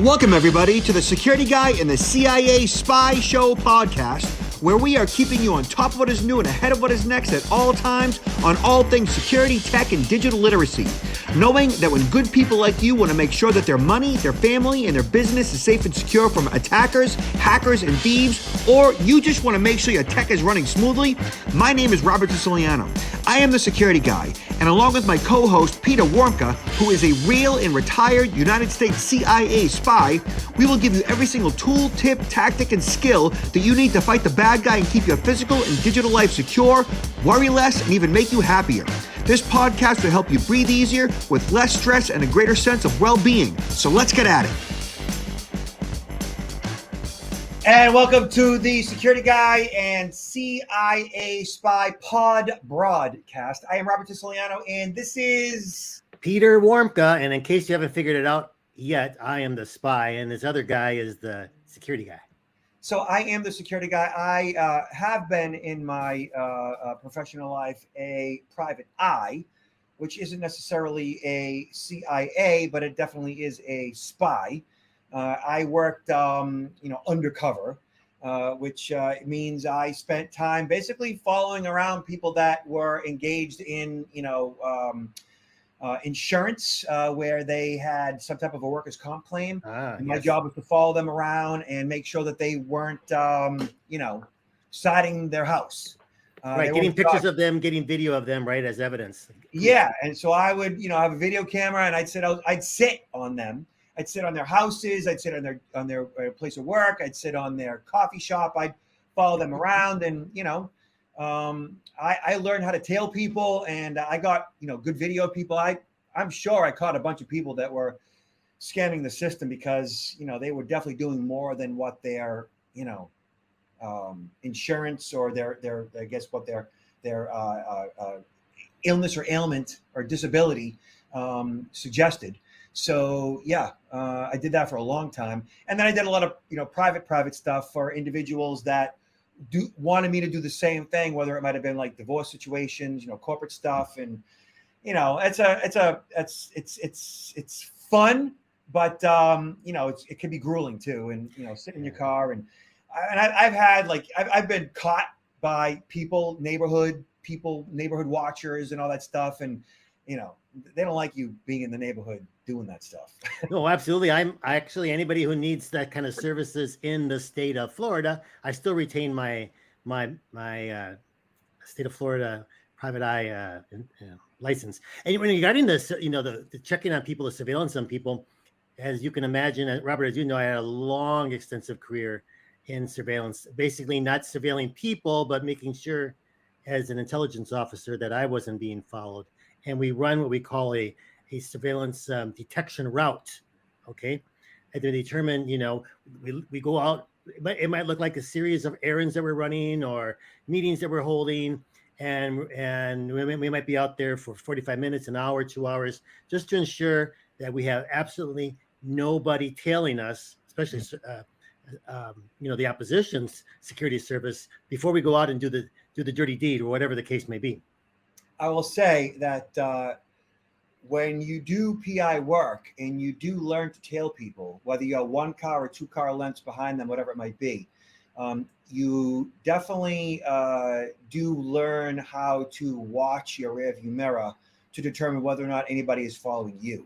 Welcome, everybody, to the Security Guy and the CIA Spy Show podcast, where we are keeping you on top of what is new and ahead of what is next at all times on all things security, tech, and digital literacy. Knowing that when good people like you want to make sure that their money, their family, and their business is safe and secure from attackers, hackers, and thieves, or you just want to make sure your tech is running smoothly, my name is Robert Siciliano. I am the Security Guy, and along with my co-host, Peter Warmka, who is a real and retired United States CIA spy, we will give you every single tool, tip, tactic, and skill that you need to fight the bad guy and keep your physical and digital life secure, worry less, and even make you happier. This podcast will help you breathe easier with less stress and a greater sense of well-being. So let's get at it. And welcome to the Security Guy and CIA Spy Pod broadcast. I am Robert Siciliano, and this is Peter Warmka. And in case you haven't figured it out yet, I am the spy, and this other guy is the security guy. So I am the security guy. I have been in my professional life a private eye, which isn't necessarily a CIA, but it definitely is a spy. I worked, undercover, which means I spent time basically following around people that were engaged in, insurance, where they had some type of a workers' comp claim. My job was to follow them around and make sure that they weren't, siding their house. Right, getting pictures of them, getting video of them, right, as evidence. Yeah, and so I would, have a video camera, and I'd sit on them. I'd sit on their houses. I'd sit on their place of work. I'd sit on their coffee shop. I'd follow them around, and I learned how to tail people, and I got good video of people. I'm sure I caught a bunch of people that were scamming the system because they were definitely doing more than what their insurance or their I guess what their illness or ailment or disability suggested. So I did that for a long time, and then I did a lot of private stuff for individuals that wanted me to do the same thing, whether it might have been like divorce situations, corporate stuff, and it's fun, but it can be grueling too, and sit in your car, and I've had I've been caught by neighborhood watchers and all that stuff, and they don't like you being in the neighborhood doing that stuff. No, absolutely. I'm actually anybody who needs that kind of services in the state of Florida. I still retain my state of Florida private eye license. And when regarding this, the checking on people, the surveillance on people, as you can imagine, Robert, as you know, I had a long, extensive career in surveillance, basically not surveilling people, but making sure as an intelligence officer that I wasn't being followed. And we run what we call a surveillance detection route, okay? And to determine, we go out, it might look like a series of errands that we're running or meetings that we're holding, and we might be out there for 45 minutes, an hour, 2 hours, just to ensure that we have absolutely nobody tailing us, especially, the opposition's security service, before we go out and do the dirty deed or whatever the case may be. I will say that when you do PI work and you do learn to tail people, whether you're 1 car or 2 car lengths behind them, whatever it might be, you definitely do learn how to watch your rearview mirror to determine whether or not anybody is following you.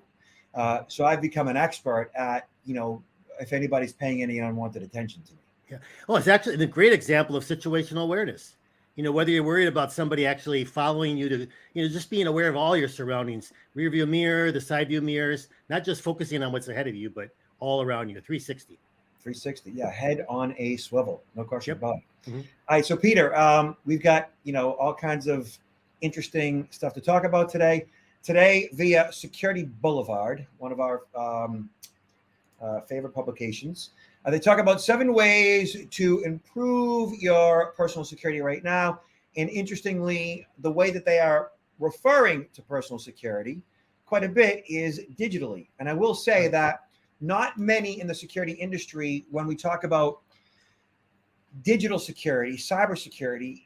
So I've become an expert at, if anybody's paying any unwanted attention to me. Yeah. Well, it's actually a great example of situational awareness. Whether you're worried about somebody actually following you to, just being aware of all your surroundings, rear view mirror, the side view mirrors, not just focusing on what's ahead of you, but all around you, 360. 360, yeah, head on a swivel, no question about it. Mm-hmm. All right, so Peter, we've got, all kinds of interesting stuff to talk about today. Today, via Security Boulevard, one of our favorite publications, they talk about 7 ways to improve your personal security right now. And interestingly, the way that they are referring to personal security quite a bit is digitally. And I will say that not many in the security industry, when we talk about digital security, cybersecurity,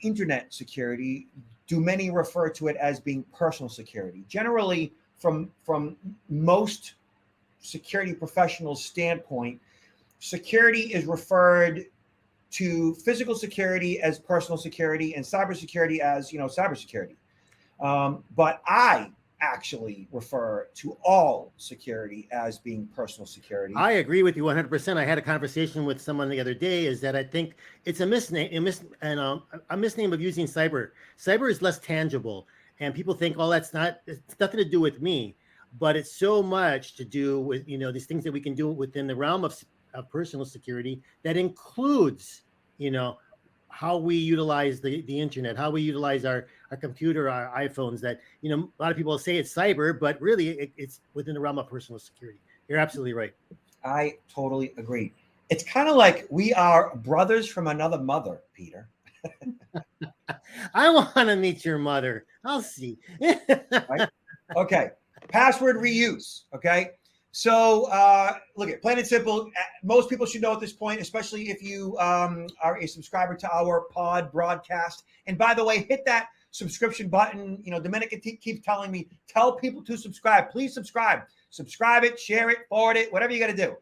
internet security, do many refer to it as being personal security. Generally, from most security professional's standpoint, security is referred to physical security as personal security and cybersecurity as, cybersecurity. But I actually refer to all security as being personal security. I agree with you 100%. I had a conversation with someone the other day, is that I think it's a misname of using cyber. Cyber is less tangible, and people think, oh, it's nothing to do with me, but it's so much to do with, these things that we can do within the realm of personal security that includes, how we utilize the internet, how we utilize our computer, our iPhones, that, a lot of people say it's cyber, but really it's within the realm of personal security. You're absolutely right. I totally agree. It's kind of like we are brothers from another mother, Peter. I want to meet your mother. I'll see. Right? Okay. Password reuse. Okay. So look at plain and simple. Most people should know at this point, especially if you are a subscriber to our pod broadcast. And by the way, hit that subscription button. Dominica keeps telling me, tell people to subscribe. Please subscribe. Subscribe it, share it, forward it, whatever you got to do.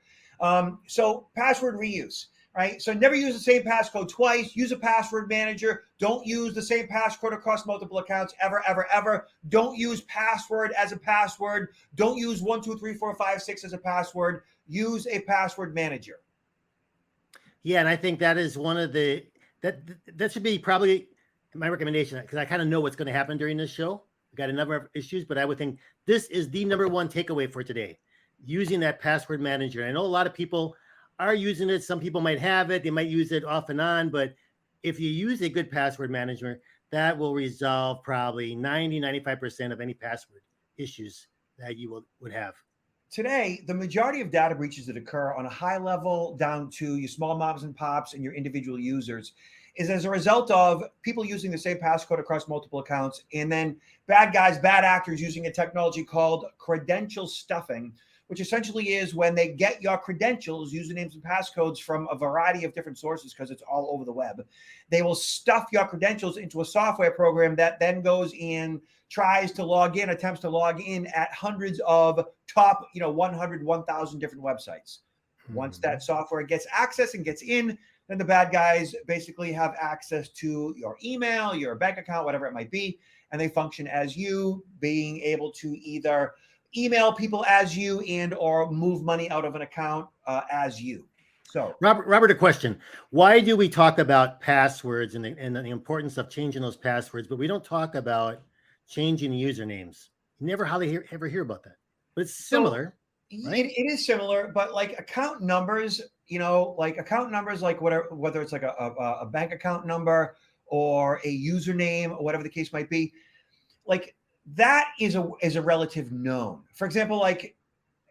So password reuse. Right? So never use the same passcode twice. Use a password manager. Don't use the same passcode across multiple accounts ever, ever, ever. Don't use password as a password. Don't use 1, 2, 3, 4, 5, 6 as a password. Use a password manager. Yeah, and I think that is one of that should be probably my recommendation, because I kind of know what's going to happen during this show. We got a number of issues, but I would think this is the number one takeaway for today, using that password manager. I know a lot of people are using it. Some people might have it. They might use it off and on, but if you use a good password manager, that will resolve probably 95% of any password issues that you would have. Today, the majority of data breaches that occur on a high level down to your small moms and pops and your individual users is as a result of people using the same passcode across multiple accounts, and then bad guys, bad actors using a technology called credential stuffing, which essentially is when they get your credentials, usernames and passcodes from a variety of different sources, because it's all over the web. They will stuff your credentials into a software program that then goes in, tries to log in, attempts to log in at hundreds of top, 100, 1,000 different websites. Once that software gets access and gets in, then the bad guys basically have access to your email, your bank account, whatever it might be, and they function as you, being able to either email people as you and or move money out of an account as you. So Robert, a question. Why do we talk about passwords and the importance of changing those passwords, but we don't talk about changing the usernames? You never ever hear about that, but it's similar. So, right? It is similar, but like account numbers, like whether it's like a bank account number or a username or whatever the case might be, like that is a relative known. For example, like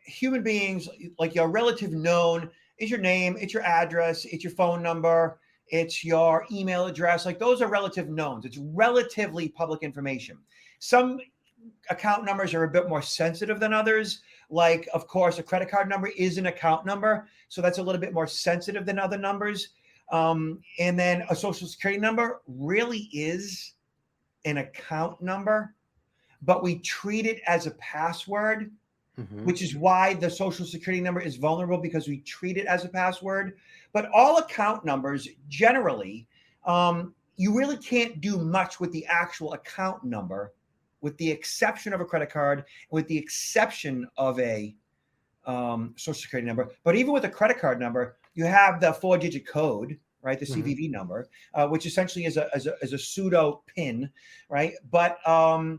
human beings, like your relative known is your name, it's your address, it's your phone number, it's your email address. Like those are relative knowns. It's relatively public information. Some account numbers are a bit more sensitive than others. Like, of course, a credit card number is an account number, so that's a little bit more sensitive than other numbers. And then a social security number really is an account number, but we treat it as a password, which is why the social security number is vulnerable, because we treat it as a password. But all account numbers, generally, you really can't do much with the actual account number, with the exception of a credit card, with the exception of a social security number. But even with a credit card number, you have the 4-digit code, right? The CVV number, which essentially is a pseudo PIN, right? But the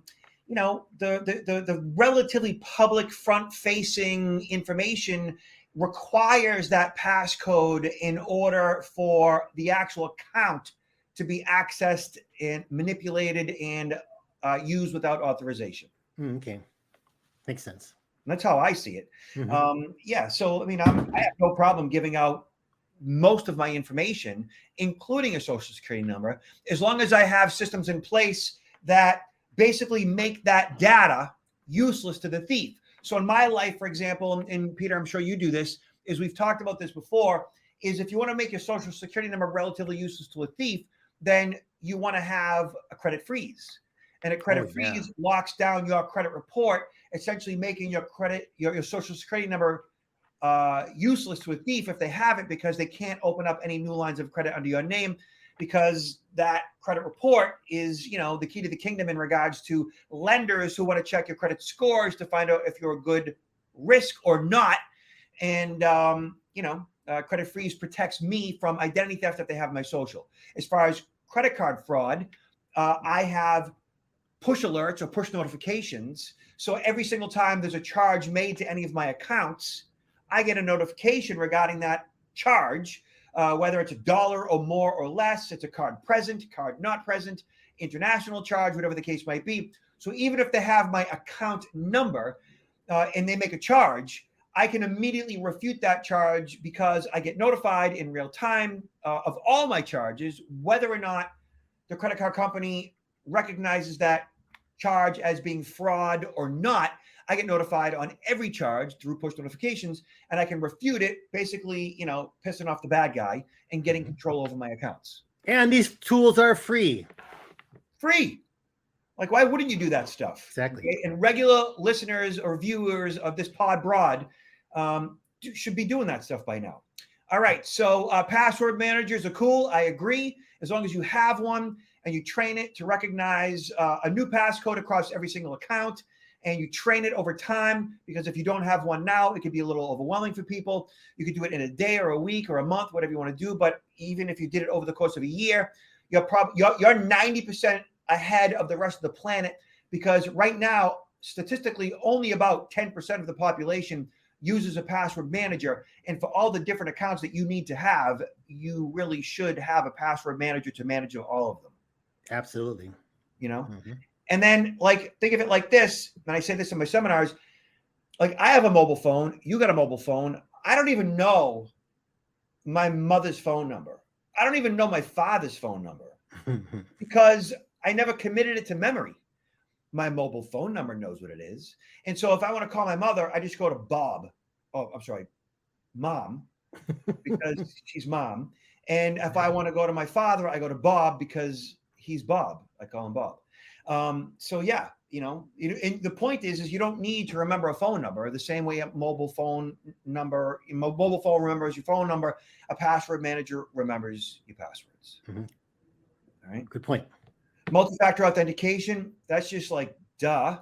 relatively public front-facing information requires that passcode in order for the actual account to be accessed and manipulated and used without authorization. Okay, makes sense. And that's how I see it. So I mean, I have no problem giving out most of my information, including a social security number, as long as I have systems in place that basically make that data useless to the thief. So in my life, for example, and Peter, I'm sure you do this, is we've talked about this before, is if you want to make your social security number relatively useless to a thief, then you want to have a credit freeze. And a credit freeze locks down your credit report, essentially making your credit, your social security number useless to a thief if they have it, because they can't open up any new lines of credit under your name, because that credit report is, the key to the kingdom in regards to lenders who want to check your credit scores to find out if you're a good risk or not. And, credit freeze protects me from identity theft if they have my social. As far as credit card fraud, I have push alerts or push notifications. So every single time there's a charge made to any of my accounts, I get a notification regarding that charge, whether it's $1 or more or less. It's a card present, card not present, international charge, whatever the case might be. So even if they have my account number and they make a charge, I can immediately refute that charge because I get notified in real time of all my charges, whether or not the credit card company recognizes that charge as being fraud or not. I get notified on every charge through push notifications, and I can refute it, basically, pissing off the bad guy and getting control over my accounts. And these tools are free. Free. Like, why wouldn't you do that stuff? Exactly. Okay? And regular listeners or viewers of this pod broad should be doing that stuff by now. All right. So password managers are cool. I agree. As long as you have one and you train it to recognize a new passcode across every single account, and you train it over time, because if you don't have one now, it could be a little overwhelming for people. You could do it in a day or a week or a month, whatever you want to do. But even if you did it over the course of a year, you're 90% ahead of the rest of the planet, because right now, statistically, only about 10% of the population uses a password manager. And for all the different accounts that you need to have, you really should have a password manager to manage all of them. Absolutely. And then, think of it like this, and I say this in my seminars, I have a mobile phone, you got a mobile phone. I don't even know my mother's phone number. I don't even know my father's phone number because I never committed it to memory. My mobile phone number knows what it is. And so if I want to call my mother, I just go to Mom, because she's Mom. And if I want to go to my father, I go to Bob because he's Bob. I call him Bob. And the point is you don't need to remember a phone number the same way a mobile phone remembers your phone number. A password manager remembers your passwords. Mm-hmm. All right. Good point. Multi-factor authentication. That's just duh.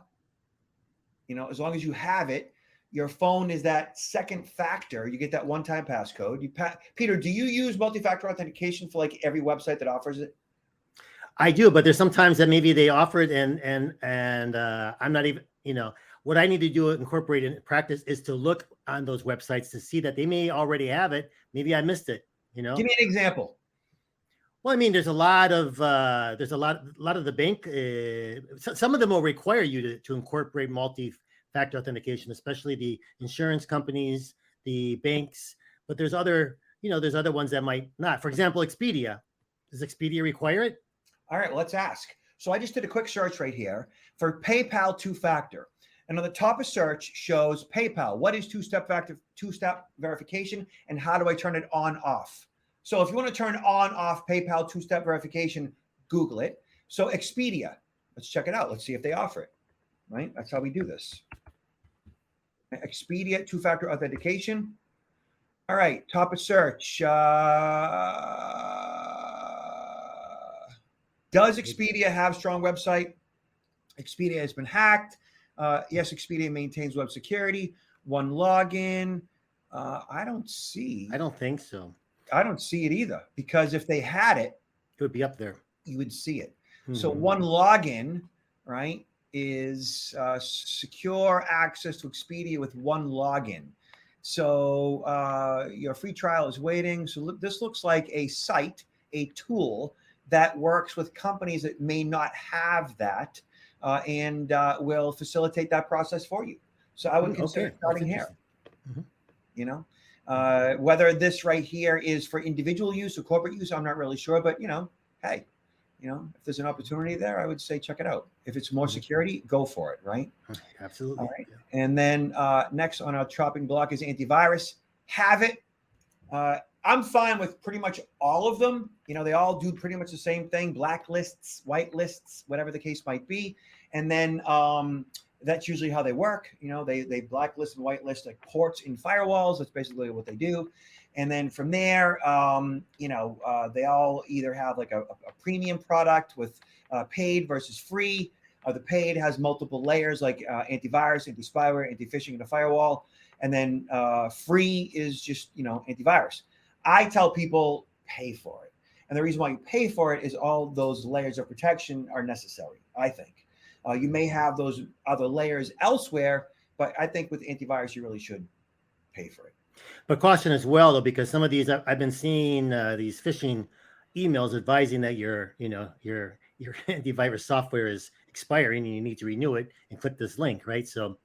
As long as you have it, your phone is that second factor. You get that one-time passcode. Peter, do you use multi-factor authentication for every website that offers it? I do, but there's sometimes that maybe they offer it and I'm not even, what I need to do, incorporate in practice, is to look on those websites to see that they may already have it. Maybe I missed it, Give me an example. Well, I mean, there's a lot of the bank. Some of them will require you to incorporate multi-factor authentication, especially the insurance companies, the banks. But there's other ones that might not. For example, Expedia. Does Expedia require it? All right, well, let's ask. So I just did a quick search right here for PayPal two-factor. And on the top of search shows PayPal. What is two-step verification, and how do I turn it on off? So if you want to turn on off PayPal two-step verification, Google it. So Expedia, let's check it out. Let's see if they offer it, right? That's how we do this. Expedia two-factor authentication. All right, top of search. Does Expedia have strong website? Expedia has been hacked. Yes, Expedia maintains web security. One login. I don't think so. I don't see it either, because if they had it, it would be up there. You would see it. Mm-hmm. So one login, right, is secure access to Expedia with one login. So your free trial is waiting. So this looks like a site, a tool that works with companies that may not have that and will facilitate that process for you. So I would consider starting here. Mm-hmm. Whether this right here is for individual use or corporate use, I'm not really sure. But, hey, if there's an opportunity there, I would say check it out. If it's more security, go for it, right? Absolutely. All right. Yeah. And then next on our chopping block is antivirus. Have it. I'm fine with pretty much all of them. They all do pretty much the same thing: blacklists, whitelists, whatever the case might be. And then that's usually how they work. They blacklist and whitelist like ports in firewalls. That's basically what they do. And then from there, they all either have like a premium product with paid versus free. The paid has multiple layers like antivirus, anti-spyware, anti-phishing, and a firewall. And then free is just, antivirus. I tell people pay for it. And the reason why you pay for it is all those layers of protection are necessary, I think. You may have those other layers elsewhere, but I think with antivirus, you really should pay for it. But caution as well, though, because some of these, I've been seeing these phishing emails advising that your antivirus software is expiring and you need to renew it, and click this link, right? So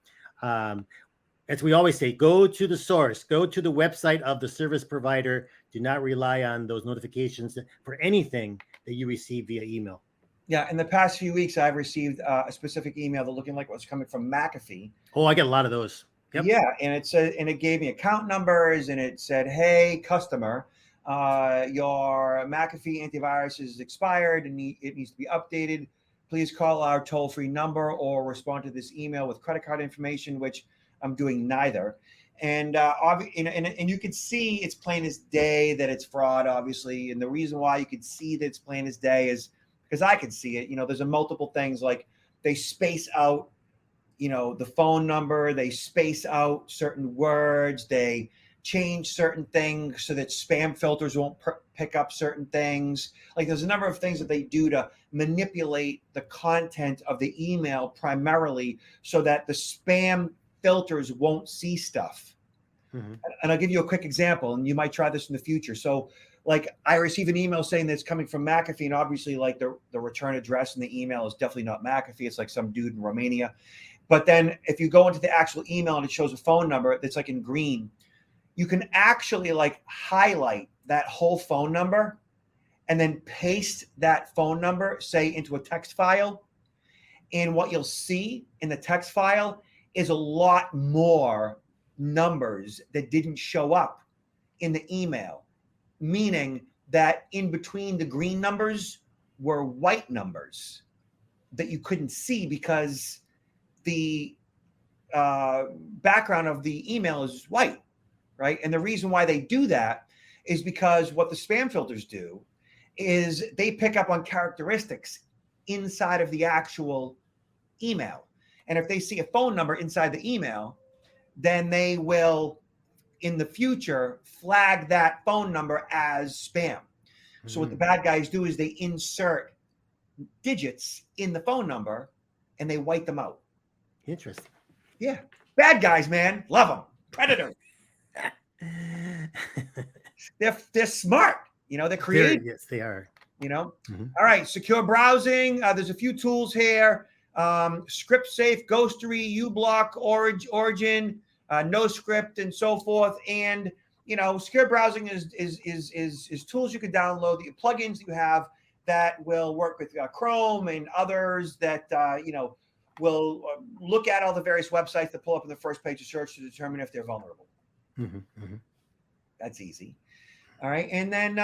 as we always say, go to the source, go to the website of the service provider. Do not rely on those notifications for anything that you receive via email. Yeah, in the past few weeks, I've received a specific email that looking like it was coming from McAfee. Oh, I get a lot of those. Yep. Yeah, and it said, and it gave me account numbers, and it said, "Hey, customer, your McAfee antivirus is expired, and it needs to be updated. Please call our toll-free number or respond to this email with credit card information," which I'm doing neither. And and you could see it's plain as day that it's fraud, obviously. And the reason why you could see that it's plain as day is because I could see it. There's a multiple things, like they space out, the phone number, they space out certain words, they change certain things so that spam filters won't pick up certain things. Like there's a number of things that they do to manipulate the content of the email primarily so that the spam filters won't see stuff. Mm-hmm. And I'll give you a quick example, and you might try this in the future. So like I receive an email saying that it's coming from McAfee, and obviously like the return address in the email is definitely not McAfee. It's like some dude in Romania. But then if you go into the actual email and it shows a phone number that's like in green, you can actually like highlight that whole phone number and then paste that phone number, say, into a text file. And what you'll see in the text file is a lot more numbers that didn't show up in the email, meaning that in between the green numbers were white numbers that you couldn't see because the background of the email is white, right? And the reason why they do that is because what the spam filters do is they pick up on characteristics inside of the actual email. And if they see a phone number inside the email, then they will, in the future, flag that phone number as spam. Mm-hmm. So what the bad guys do is they insert digits in the phone number and they white them out. Interesting. Yeah. Bad guys, man. Love them. Predator. They're smart. They're creative. Yes, they are. Mm-hmm. All right. Secure browsing. There's a few tools here. Script Safe, Ghostery, uBlock, Origin, NoScript, and so forth. And secure browsing is tools you can download, the plugins that you have that will work with Chrome and others that will look at all the various websites that pull up in the first page of search to determine if they're vulnerable. Mm-hmm, mm-hmm. That's easy. All right. And then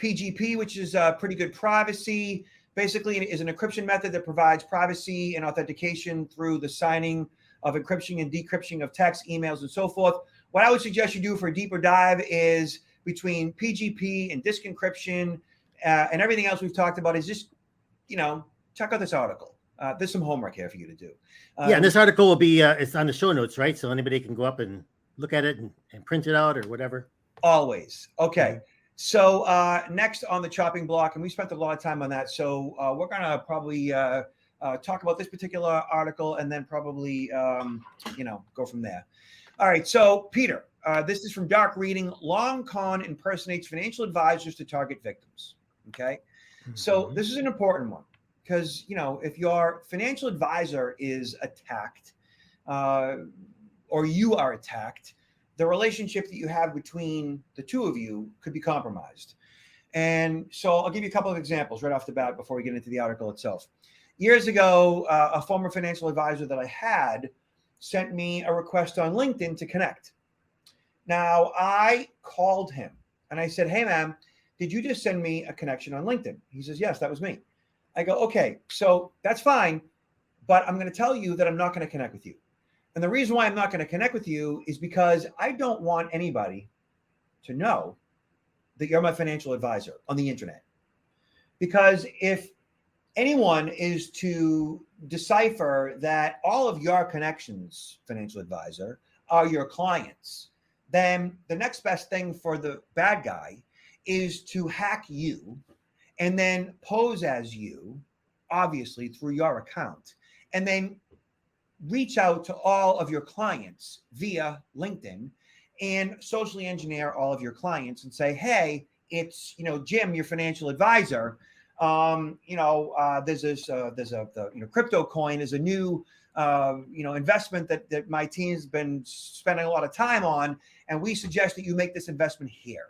PGP, which is pretty good privacy, basically is an encryption method that provides privacy and authentication through the signing of encryption and decryption of text, emails, and so forth. What I would suggest you do for a deeper dive is between PGP and disk encryption and everything else we've talked about is just, check out this article. There's some homework here for you to do. And this article will be, it's on the show notes, right? So anybody can go up and look at it and print it out or whatever. Always. Okay. Mm-hmm. So next on the chopping block, and we spent a lot of time on that. So we're going to probably talk about this particular article and then probably, go from there. All right. So Peter, this is from Dark Reading. Long Con impersonates financial advisors to target victims. Okay. Mm-hmm. So this is an important one because, if your financial advisor is attacked or you are attacked, the relationship that you have between the two of you could be compromised. And so I'll give you a couple of examples right off the bat before we get into the article itself. Years ago, a former financial advisor that I had sent me a request on LinkedIn to connect. Now, I called him And I said, hey, ma'am, did you just send me a connection on LinkedIn? He says, yes, that was me. I go, okay, so that's fine, but I'm going to tell you that I'm not going to connect with you. And the reason why I'm not going to connect with you is because I don't want anybody to know that you're my financial advisor on the internet. Because if anyone is to decipher that all of your connections, financial advisor, are your clients, then the next best thing for the bad guy is to hack you and then pose as you, obviously through your account, and then reach out to all of your clients via LinkedIn and socially engineer all of your clients and say, hey, it's, Jim, your financial advisor. There's a crypto coin is a new, investment that my team's been spending a lot of time on. And we suggest that you make this investment here.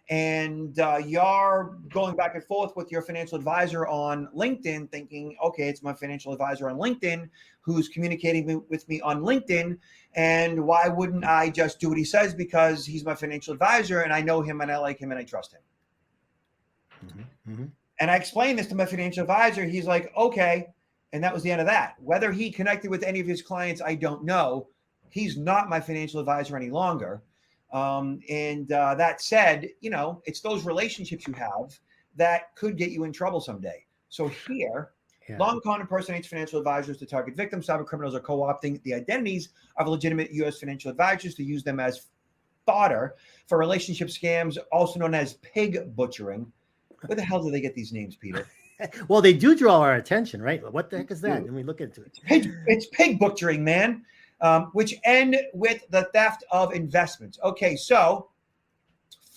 And you're going back and forth with your financial advisor on LinkedIn thinking, okay, it's my financial advisor on LinkedIn who's communicating with me on LinkedIn. And why wouldn't I just do what he says? Because he's my financial advisor and I know him and I like him and I trust him. Mm-hmm. And I explained this to my financial advisor. He's like, okay. And that was the end of that. Whether he connected with any of his clients, I don't know. He's not my financial advisor any longer. That said, it's those relationships you have that could get you in trouble someday. So here, Long Con impersonates financial advisors to target victims. Cyber criminals are co-opting the identities of legitimate U.S. financial advisors to use them as fodder for relationship scams, also known as pig butchering. Where the hell do they get these names, Peter? Well, they do draw our attention, right? What the heck is that? And we look into it. It's pig butchering, man. Which end with the theft of investments. Okay, so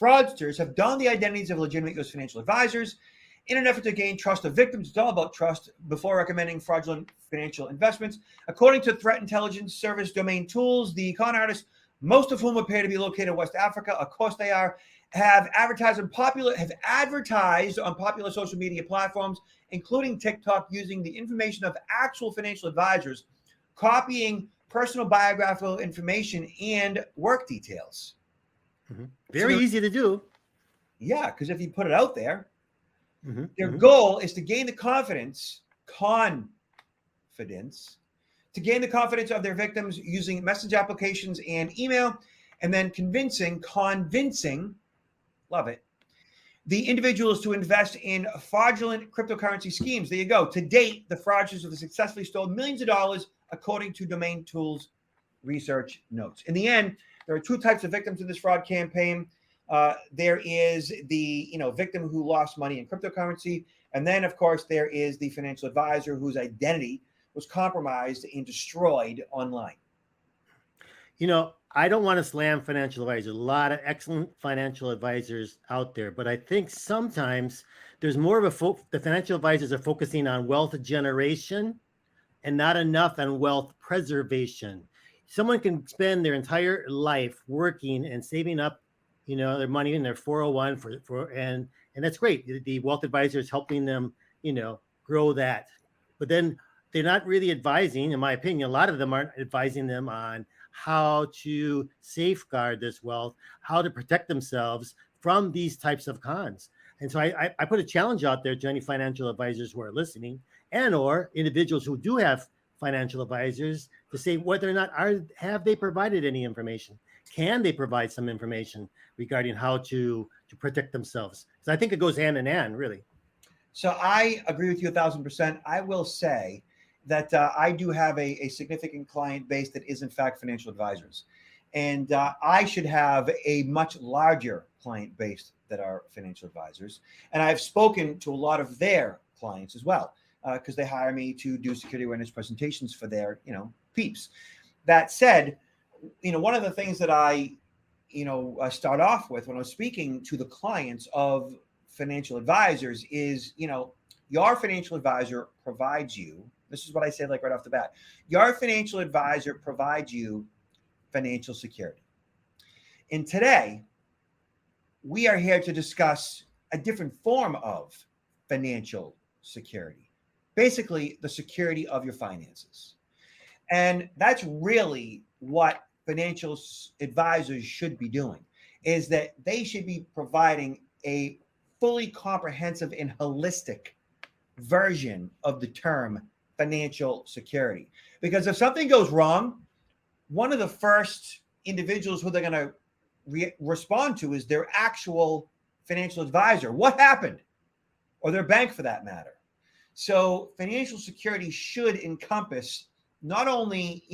fraudsters have donned the identities of legitimate U.S. financial advisors in an effort to gain trust of victims. It's all about trust before recommending fraudulent financial investments. According to threat intelligence service Domain Tools, the con artists, most of whom appear to be located in West Africa, of course they are, have advertised on popular social media platforms, including TikTok, using the information of actual financial advisors, copying personal biographical information and work details. Mm-hmm. Very easy to do. Yeah, because if you put it out there, their goal is to gain the confidence to gain the confidence of their victims using message applications and email, and then convincing, love it, the individuals to invest in fraudulent cryptocurrency schemes. There you go. To date, the fraudsters have successfully stolen millions of dollars, according to Domain Tools research notes. In the end, there are two types of victims in this fraud campaign. There is the victim who lost money in cryptocurrency. And then, of course, there is the financial advisor whose identity was compromised and destroyed online. I don't want to slam financial advisors. A lot of excellent financial advisors out there, but I think sometimes there's more of the financial advisors are focusing on wealth generation and not enough on wealth preservation. Someone can spend their entire life working and saving up, their money in their 401 and that's great. The wealth advisor is helping them, grow that. But then they're not really advising, in my opinion, a lot of them aren't advising them on how to safeguard this wealth, how to protect themselves from these types of cons. And so I put a challenge out there to any financial advisors who are listening and or individuals who do have financial advisors to say whether or not have they provided any information? Can they provide some information regarding how to protect themselves? Because I think it goes hand in hand, really. So I agree with you 1,000%. I will say that I do have a significant client base that is in fact financial advisors. And I should have a much larger client base that are financial advisors. And I've spoken to a lot of their clients as well, because they hire me to do security awareness presentations for their, peeps. That said, one of the things that I start off with when I was speaking to the clients of financial advisors is, your financial advisor provides you, this is what I said, like right off the bat, your financial advisor provides you financial security. And today, we are here to discuss a different form of financial security, basically the security of your finances. And that's really what financial advisors should be doing. is that they should be providing a fully comprehensive and holistic version of the term financial security. Because if something goes wrong, one of the first individuals who they're going to respond to is their actual financial advisor. What happened? Or their bank, for that matter. So financial security should encompass not only,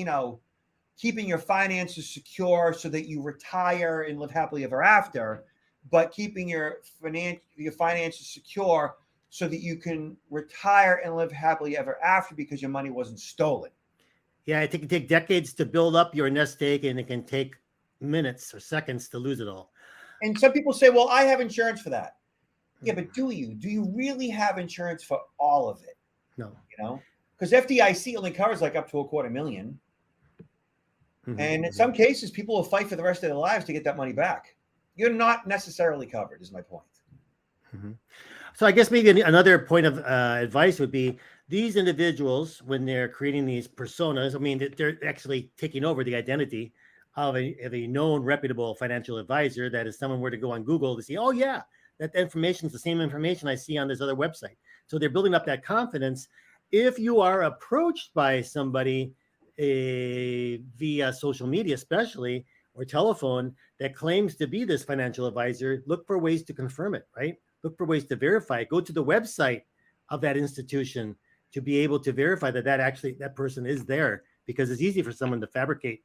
keeping your finances secure so that you retire and live happily ever after, but keeping your finances secure so that you can retire and live happily ever after because your money wasn't stolen. Yeah, it can take decades to build up your nest egg, and it can take minutes or seconds to lose it all. And some people say, well, I have insurance for that. Yeah, but do you? Do you really have insurance for all of it? No. Because FDIC only covers like up to $250,000. And in some cases, people will fight for the rest of their lives to get that money back. You're not necessarily covered, is my point. So I guess maybe another point of advice would be these individuals, when they're creating these personas, I mean, they're actually taking over the identity of a known reputable financial advisor. That if someone were to go on Google to see, oh yeah, that information is the same information I see on this other website. So they're building up that confidence. If you are approached by somebody via social media, especially, or telephone, that claims to be this financial advisor, look for ways to confirm it, right? Look for ways to verify it. Go to the website of that institution to be able to verify that person is there, because it's easy for someone to fabricate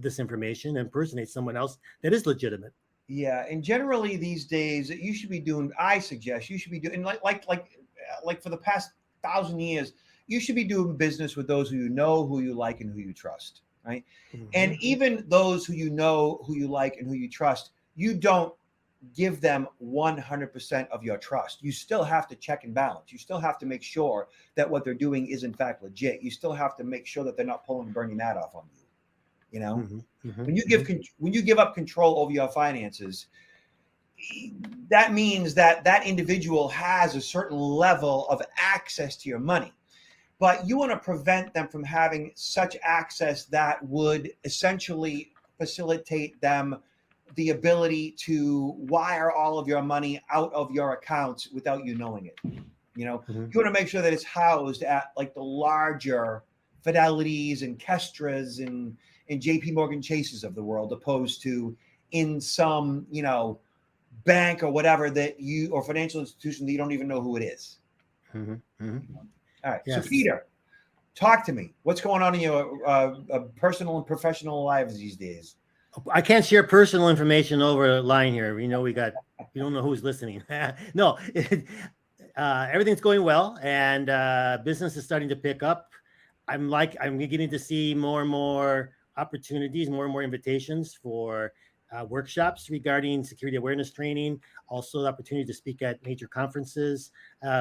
this information and impersonate someone else that is legitimate. Yeah, and generally these days, I suggest you should be doing like for the past 1,000 years, you should be doing business with those who you know, who you like, and who you trust, right? And even those who you know, who you like, and who you trust, you don't give them 100% of your trust. You still have to check and balance. You still have to make sure that what they're doing is in fact legit. You still have to make sure that they're not pulling Bernie Madoff on you. When you give up control over your finances, that means that individual has a certain level of access to your money. But you want to prevent them from having such access that would essentially facilitate them the ability to wire all of your money out of your accounts without you knowing it. You want to make sure that it's housed at like the larger Fidelities and Kestras and JP Morgan Chases of the world, opposed to in some, bank or whatever or financial institution that you don't even know who it is. All right. Yes. So Peter, talk to me. What's going on in your personal and professional lives these days? I can't share personal information over the line here. We don't know who's listening. No, everything's going well, and business is starting to pick up. I'm beginning to see more and more opportunities, more and more invitations for workshops regarding security awareness training. Also, the opportunity to speak at major conferences.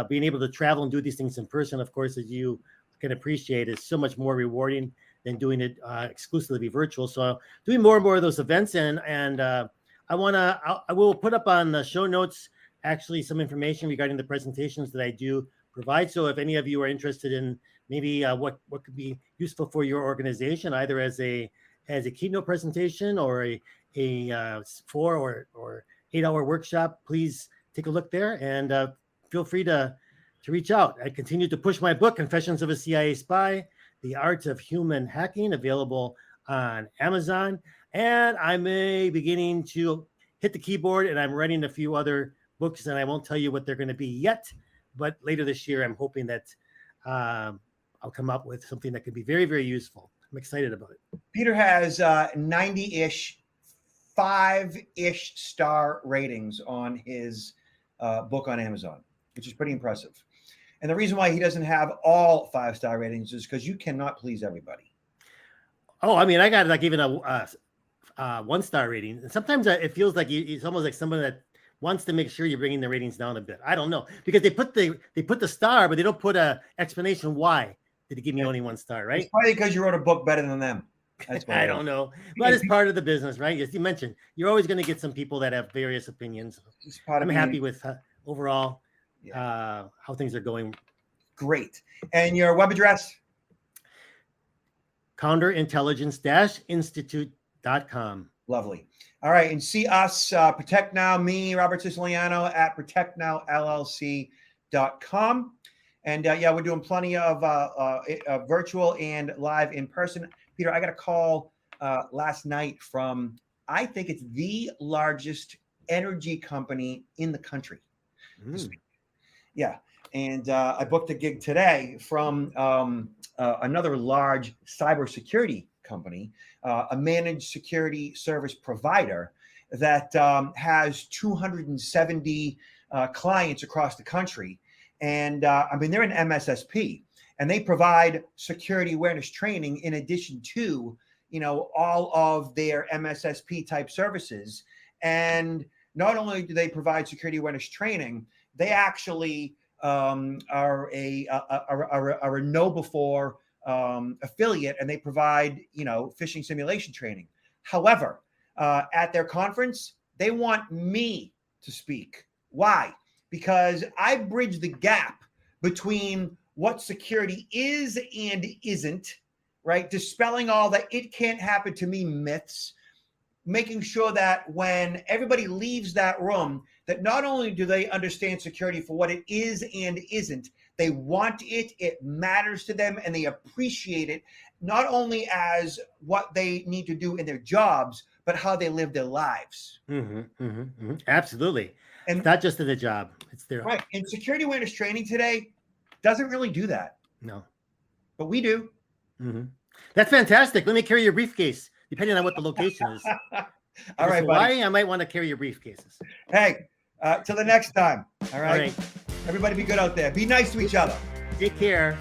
Being able to travel and do these things in person, of course, as you can appreciate, is so much more rewarding than doing it exclusively virtual. So doing more and more of those events, and I will put up on the show notes actually some information regarding the presentations that I do provide. So if any of you are interested in maybe what could be useful for your organization, either as a keynote presentation or a 4 or 8 hour workshop, please take a look there, and feel free to reach out. I continue to push my book, Confessions of a CIA Spy: The Art of Human Hacking, available on Amazon. And I'm beginning to hit the keyboard, and I'm writing a few other books, and I won't tell you what they're going to be yet, but later this year, I'm hoping that I'll come up with something that could be very, very useful. I'm excited about it. Peter has 90-ish, 5-ish star ratings on his book on Amazon, which is pretty impressive. And the reason why he doesn't have all 5-star ratings is because you cannot please everybody. Oh, I mean, I got like even a 1-star rating. And sometimes it feels like it's almost like someone that wants to make sure you're bringing the ratings down a bit. I don't know, because they put the star, but they don't put a explanation why did he give me only 1 star, right? It's probably because you wrote a book better than them. That's I don't know, but it's part of the business, right? As you mentioned, you're always going to get some people that have various opinions. I'm happy with overall how things are going. Great. And your web address? Counterintelligence-institute.com. Lovely. All right. And see us, Protect Now, me, Robert Siciliano at protectnowllc.com. And yeah, we're doing plenty of virtual and live in person. Peter, I got a call last night from, I think it's the largest energy company in the country. Yeah. And I booked a gig today from another large cybersecurity company, a managed security service provider that has 270 clients across the country. And I mean, they're an MSSP, and they provide security awareness training in addition to, all of their MSSP type services. And not only do they provide security awareness training, they actually are a KnowBe4 affiliate, and they provide, phishing simulation training. However, at their conference, they want me to speak. Why? Because I bridge the gap between what security is and isn't, right? Dispelling all the "it can't happen to me" myths, making sure that when everybody leaves that room, that not only do they understand security for what it is and isn't, they want it, it matters to them, and they appreciate it, not only as what they need to do in their jobs, but how they live their lives. Absolutely. And it's not just in the job, it's their right. And security awareness training today doesn't really do that. No. But we do. That's fantastic. Let me carry your briefcase, depending on what the location is. All right, buddy. I might want to carry your briefcases. Hey, till the next time. All right. Everybody be good out there. Be nice to each other. Take care.